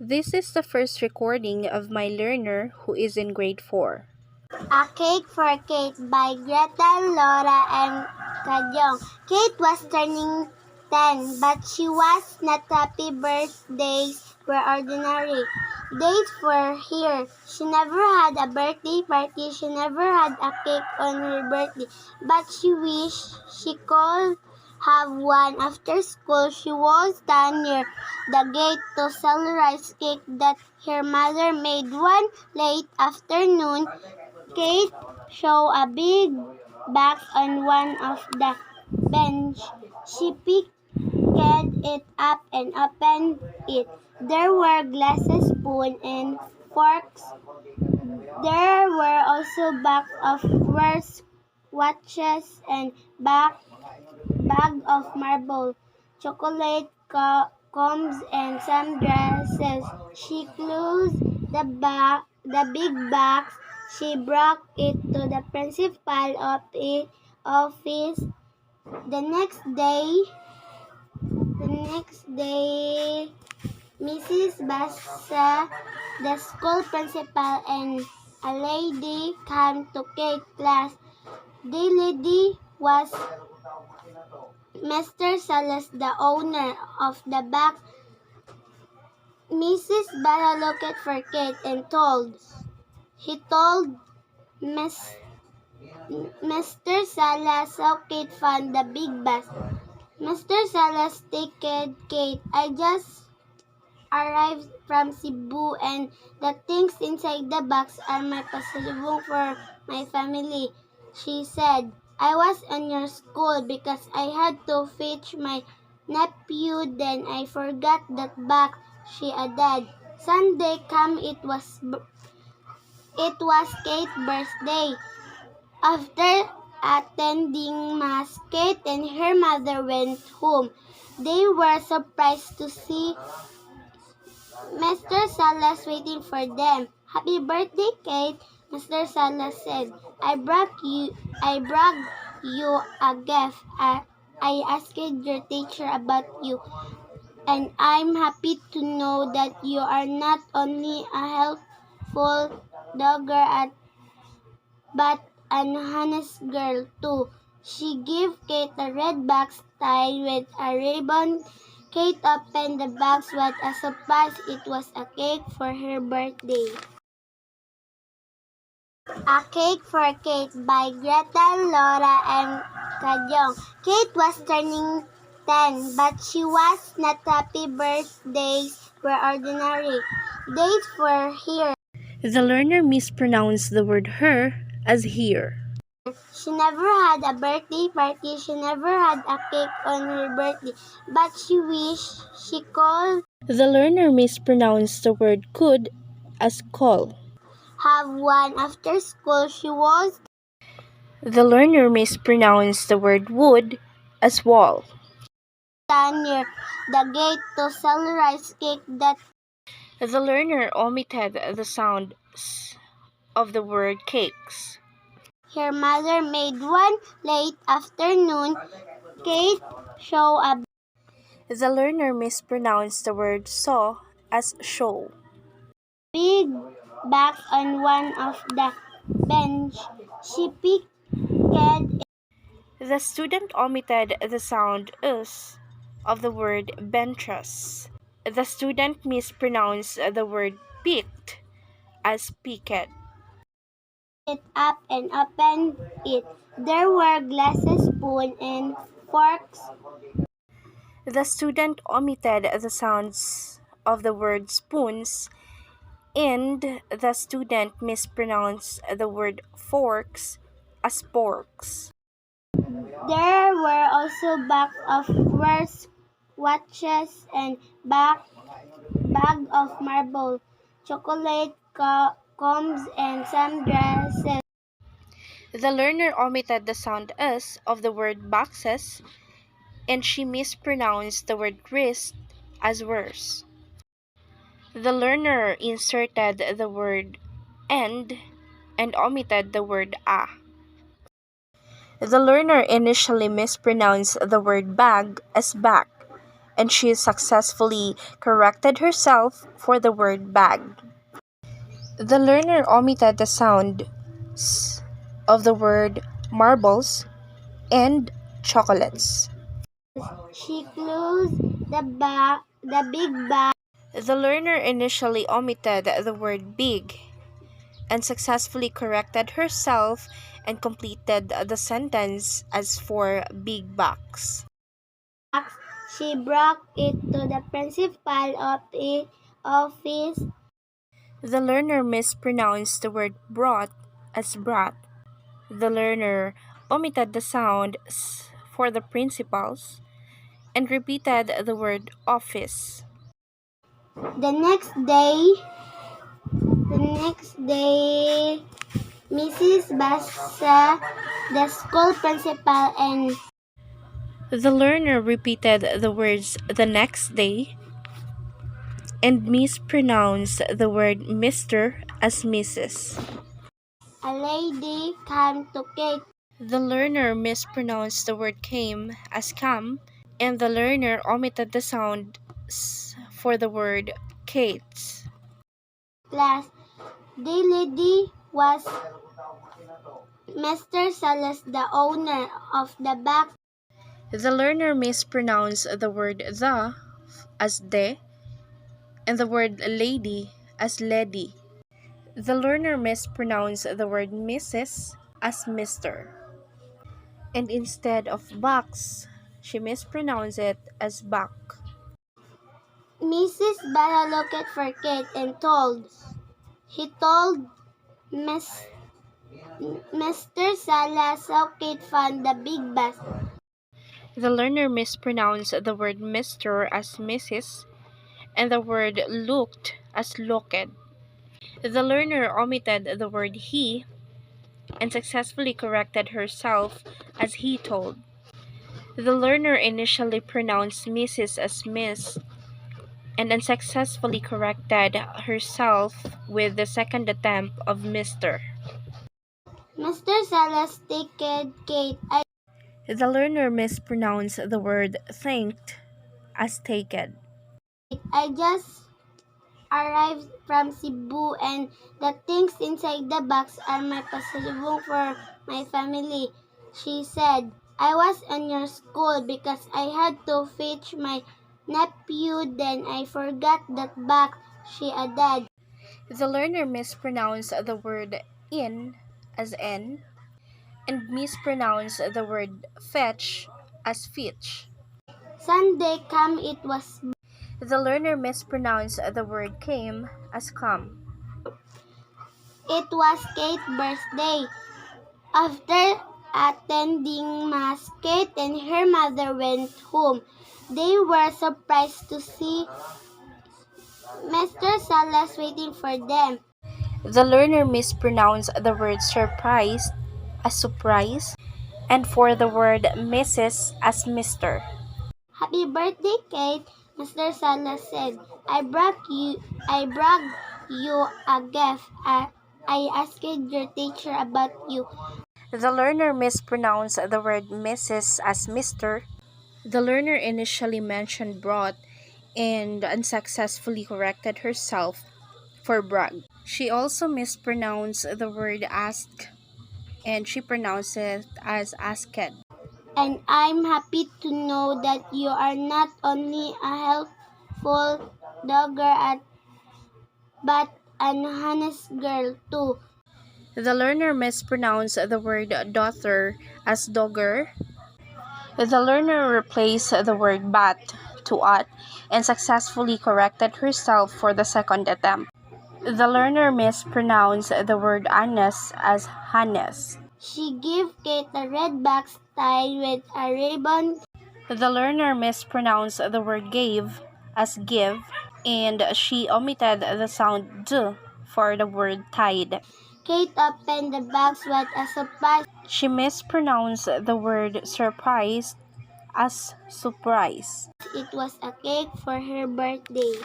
This is the first recording of my learner who is in grade 4. A Cake for Kate by Greta, Laura, and Kajong. Kate was turning 10, but she was not happy. Birthdays were ordinary days for her. She never had a birthday party. She never had a cake on her birthday, but she wished she could have one. After school, she would stand near the gate to sell rice cake that her mother made one late afternoon. Kate saw a big box on one of the bench. She picked it up and opened it. There were glasses, spoons, and forks. There were also bags of wrist watches and bag of marble, chocolate combs, and some dresses. She closed the big box. She brought it to the principal of the office. The next day, Mrs. Bassa, the school principal, and a lady came to Kate's class. The lady was Mr. Salas, the owner of the box. Mrs. Bassa looked for Kate and told Mr. Salas how Kate found the big box. Mr. Salas taked Kate. I just arrived from Cebu and the things inside the box are my pasalubong for my family, she said. I was in your school because I had to fetch my nephew, then I forgot that box, she added. Sunday came, it was Kate's birthday. After attending Mass, Kate and her mother went home. They were surprised to see Mr. Salas waiting for them. Happy birthday, Kate, Mr. Salas said. I brought you a gift. I asked your teacher about you, and I'm happy to know that you are not only a helpful dogger but an honest girl too. She gave Kate a red box tied with a ribbon. Kate opened the box. What a surprise! It was a cake for her birthday. A Cake for Kate by Greta, Laura, and Kajong. Kate was turning 10, but she was not happy. Birthdays were ordinary days for her. The learner mispronounced the word her as here. She never had a birthday party. She never had a cake on her birthday, but she wished she could The learner mispronounced the word could as call. have one. After school, she was The learner mispronounced the word would as wall. stand near the gate to sell rice cake that The learner omitted the sound of the word cakes. her mother made one late afternoon. Kate saw a The learner mispronounced the word saw as show. big box on one of the bench. She picked it. The student omitted the sound us of the word benches. The student mispronounced the word picked as picket. It up and opened it. There were glasses, spoons, and forks. The student omitted the sounds of the word spoons, and the student mispronounced the word forks as porks. There were also bags of wrist watches and bag of marble, chocolate combs, and some dresses. The learner omitted the sound us of the word boxes, and she mispronounced the word wrist as worse. The learner inserted the word and omitted the word a. The learner initially mispronounced the word bag as back, and she successfully corrected herself for the word bag. The learner omitted the sound s of the word marbles and chocolates. She closed the big bag. The learner initially omitted the word big and successfully corrected herself and completed the sentence as for big box. She brought it to the principal of the office. The learner mispronounced the word brought as brought. The learner omitted the sound s for the principals and repeated the word office. The next day, Mrs. Bassa, the school principal, and The learner repeated the words the next day and mispronounced the word Mr. as Mrs. a lady came to Kate. The learner mispronounced the word came as come, and the learner omitted the sound s for the word Kate's. Class. The lady was Mr. Salas, the owner of the box. The learner mispronounced the word the as de and the word lady as lady. The learner mispronounced the word Mrs. as Mr. And instead of box, she mispronounced it as buck. Mrs. Bassa looked for Kate and he told Miss, Mr. Salas how Kate found the big bus. The learner mispronounced the word Mr. as Mrs. and the word looked as looked. The learner omitted the word he and successfully corrected herself as he told. The learner initially pronounced Mrs. as Miss and unsuccessfully corrected herself with the second attempt of Mr. Mr. Salas taked Kate. The learner mispronounced the word thanked as taken. I just arrived from Cebu and the things inside the box are my pasalubong for my family. She said, I was in your school because I had to fetch my nephew, then I forgot that box, she added. The learner mispronounced the word in as en and mispronounced the word fetch as fetch. Sunday came, it was The learner mispronounced the word came as come. Kate's birthday. After attending Mass, Kate and her mother went home. They were surprised to see Mr. Salas waiting for them. The learner mispronounced the word surprised as surprise and for the word Mrs. as Mr. Happy birthday, Kate, Mr. Salas said. I brought you a gift. I asked your teacher about you. The learner mispronounced the word Mrs. as Mr. The learner initially mentioned brought and unsuccessfully corrected herself for brag. She also mispronounced the word ask and she pronounced it as asked. And I'm happy to know that you are not only a helpful dogger but an honest girl too. The learner mispronounced the word daughter as dogger. The learner replaced the word bat to at and successfully corrected herself for the second attempt. The learner mispronounced the word honest as Hannes. She gave Kate a red box tied with a ribbon. The learner mispronounced the word gave as give, and she omitted the sound d for the word tied. Kate opened the box with a surprise. She mispronounced the word surprise as surprise. It was a cake for her birthday.